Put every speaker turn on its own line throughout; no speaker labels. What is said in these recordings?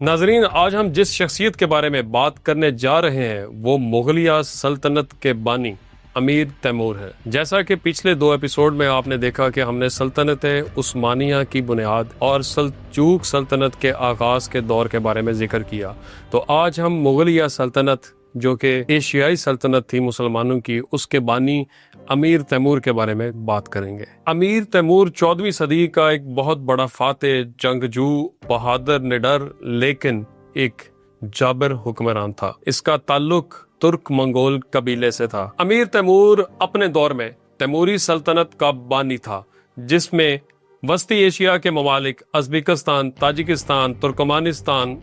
ناظرین، آج ہم جس شخصیت کے بارے میں بات کرنے جا رہے ہیں وہ مغلیہ سلطنت کے بانی امیر تیمور ہے۔ جیسا کہ پچھلے 2 ایپیسوڈ میں آپ نے دیکھا کہ ہم نے سلطنت عثمانیہ کی بنیاد اور سلجوق سلطنت کے آغاز کے دور کے بارے میں ذکر کیا، تو آج ہم مغلیہ سلطنت جو کہ ایشیائی سلطنت تھی مسلمانوں کی، اس کے بانی امیر تیمور کے بارے میں بات کریں گے۔ امیر تیمور 14ویں صدی کا ایک بہت بڑا فاتح، جنگجو، بہادر، نڈر لیکن ایک جابر حکمران تھا۔ اس کا تعلق ترک منگول قبیلے سے تھا۔ امیر تیمور اپنے دور میں تیموری سلطنت کا بانی تھا، جس میں وسطی ایشیا کے ممالک Uzbekistan, Tajikistan, Turkmenistan,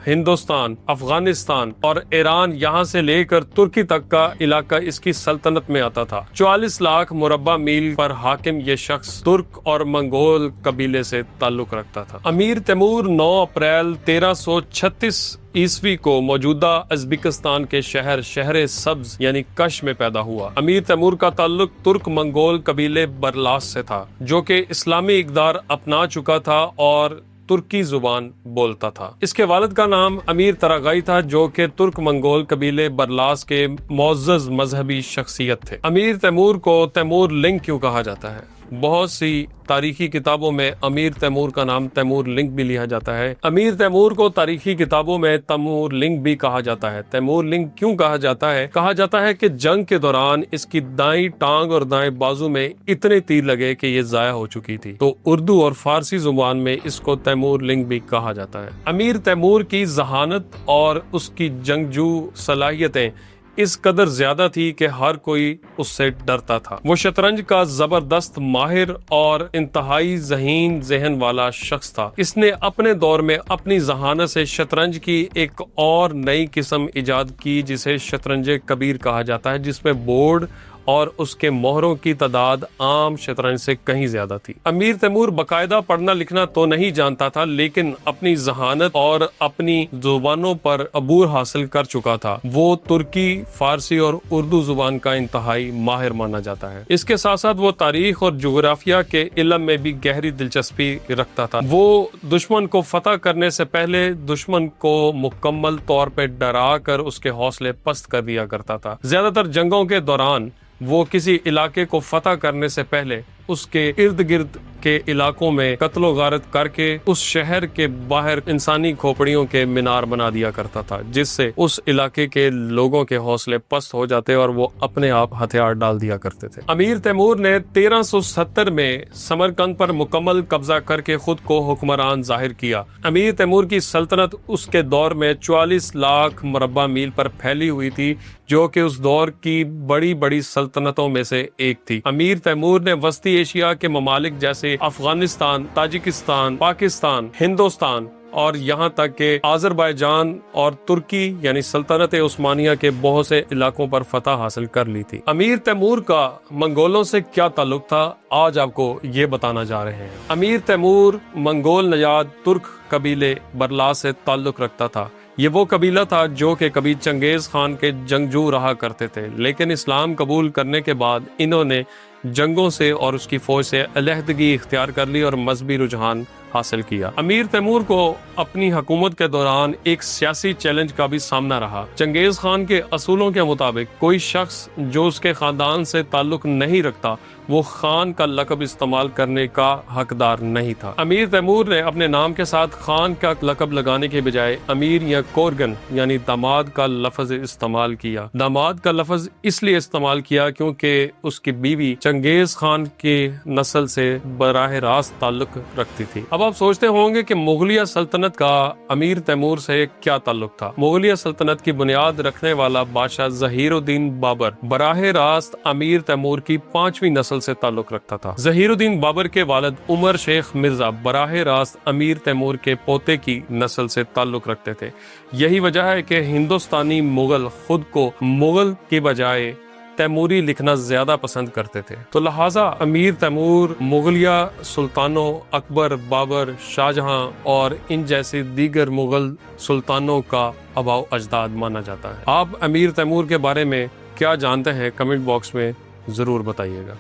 Hindustan, Afghanistan اور ایران، یہاں سے لے کر ترکی تک کا علاقہ اس کی سلطنت میں آتا تھا۔ 44 لاکھ مربع میل پر حاکم یہ شخص ترک اور منگول قبیلے سے تعلق رکھتا تھا۔ امیر تیمور 9 اپریل 1336 عیسوی کو موجودہ ازبکستان کے شہر سبز یعنی کش میں پیدا ہوا۔ امیر تیمور کا تعلق ترک منگول قبیلے برلاس سے تھا، جو کہ اسلامی اقدار اپنا چکا تھا اور ترکی زبان بولتا تھا۔ اس کے والد کا نام امیر تراغائی تھا، جو کہ ترک منگول قبیلے برلاس کے معزز مذہبی شخصیت تھے۔ امیر تیمور کو تیمور لنگ کیوں کہا جاتا ہے؟ بہت سی تاریخی کتابوں میں امیر تیمور کا نام تیمور لنگ بھی لیا جاتا ہے۔ امیر تیمور کو تاریخی کتابوں میں تیمور لنگ بھی کہا جاتا ہے۔ تیمور لنگ کیوں کہا جاتا ہے؟ کہا جاتا ہے کہ جنگ کے دوران اس کی دائیں ٹانگ اور دائیں بازو میں اتنے تیر لگے کہ یہ ضائع ہو چکی تھی، تو اردو اور فارسی زبان میں اس کو تیمور لنگ بھی کہا جاتا ہے۔ امیر تیمور کی ذہانت اور اس کی جنگجو صلاحیتیں اس قدر زیادہ تھی کہ ہر کوئی اس سے ڈرتا تھا۔ وہ شطرنج کا زبردست ماہر اور انتہائی ذہین ذہن والا شخص تھا۔ اس نے اپنے دور میں اپنی ذہانت سے شطرنج کی ایک اور نئی قسم ایجاد کی، جسے شطرنج کبیر کہا جاتا ہے، جس میں بورڈ اور اس کے مہروں کی تعداد عام شطرنج سے کہیں زیادہ تھی۔ امیر تیمور باقاعدہ پڑھنا لکھنا تو نہیں جانتا تھا، لیکن اپنی ذہانت اور اپنی زبانوں پر عبور حاصل کر چکا تھا۔ وہ ترکی، فارسی اور اردو زبان کا انتہائی ماہر مانا جاتا ہے۔ اس کے ساتھ ساتھ وہ تاریخ اور جغرافیہ کے علم میں بھی گہری دلچسپی رکھتا تھا۔ وہ دشمن کو فتح کرنے سے پہلے دشمن کو مکمل طور پہ ڈرا کر اس کے حوصلے پست کر دیا کرتا تھا۔ زیادہ تر جنگوں کے دوران وہ کسی علاقے کو فتح کرنے سے پہلے اس کے ارد گرد کے علاقوں میں قتل و غارت کر کے اس شہر کے باہر انسانی کھوپڑیوں کے مینار بنا دیا کرتا تھا، جس سے اس علاقے کے لوگوں کے حوصلے پست ہو جاتے اور وہ اپنے آپ ہتھیار ڈال دیا کرتے تھے۔ امیر تیمور نے 1370 میں سمرقند پر مکمل قبضہ کر کے خود کو حکمران ظاہر کیا۔ امیر تیمور کی سلطنت اس کے دور میں 44 لاکھ مربع میل پر پھیلی ہوئی تھی، جو کہ اس دور کی بڑی بڑی سلطنتوں میں سے ایک تھی۔ امیر تیمور نے وسطی ایشیا کے ممالک جیسے افغانستان، تاجکستان، پاکستان، ہندوستان اور یہاں تک کہ آذربائیجان اور ترکی یعنی سلطنت عثمانیہ کے بہت سے علاقوں پر فتح حاصل کر لی تھی۔ امیر تیمور کا منگولوں سے کیا تعلق تھا، آج آپ کو یہ بتانا جا رہے ہیں۔ امیر تیمور منگول نژاد ترک قبیلے برلاس سے تعلق رکھتا تھا۔ یہ وہ قبیلہ تھا جو کہ کبھی چنگیز خان کے جنگجو رہا کرتے تھے، لیکن اسلام قبول کرنے کے بعد انہوں نے جنگوں سے اور اس کی فوج سے علیحدگی اختیار کر لی اور مذہبی رجحان حاصل کیا۔ امیر تیمور کو اپنی حکومت کے دوران ایک سیاسی چیلنج کا بھی سامنا رہا۔ چنگیز خان کے اصولوں کے مطابق کوئی شخص جو اس کے خاندان سے تعلق نہیں رکھتا وہ خان کا لقب استعمال کرنے کا حقدار نہیں تھا۔ امیر تیمور نے اپنے نام کے ساتھ خان کا لقب لگانے کے بجائے امیر یا کورگن یعنی داماد کا لفظ استعمال کیا۔ داماد کا لفظ اس لیے استعمال کیا کیونکہ اس کی بیوی چنگیز خان کی نسل سے براہ راست تعلق رکھتی تھی۔ اب آپ سوچتے ہوں گے کہ مغلیہ سلطنت کا امیر تیمور سے کیا تعلق تھا۔ مغلیہ سلطنت کی بنیاد رکھنے والا بادشاہ ظہیر الدین بابر براہ راست امیر تیمور کی 5ویں نسل سے تعلق رکھتا تھا۔ ظہیر الدین بابر کے والد عمر شیخ مرزا براہ راست امیر تیمور کے پوتے کی نسل سے تعلق رکھتے تھے۔ یہی وجہ ہے کہ ہندوستانی مغل خود کو مغل کی بجائے تیموری لکھنا زیادہ پسند کرتے تھے، تو لہٰذا امیر تیمور مغلیہ سلطانوں اکبر، بابر، شاہجہاں اور ان جیسے دیگر مغل سلطانوں کا آباء و اجداد مانا جاتا ہے۔ آپ امیر تیمور کے بارے میں کیا جانتے ہیں؟ کمنٹ باکس میں ضرور بتائیے گا۔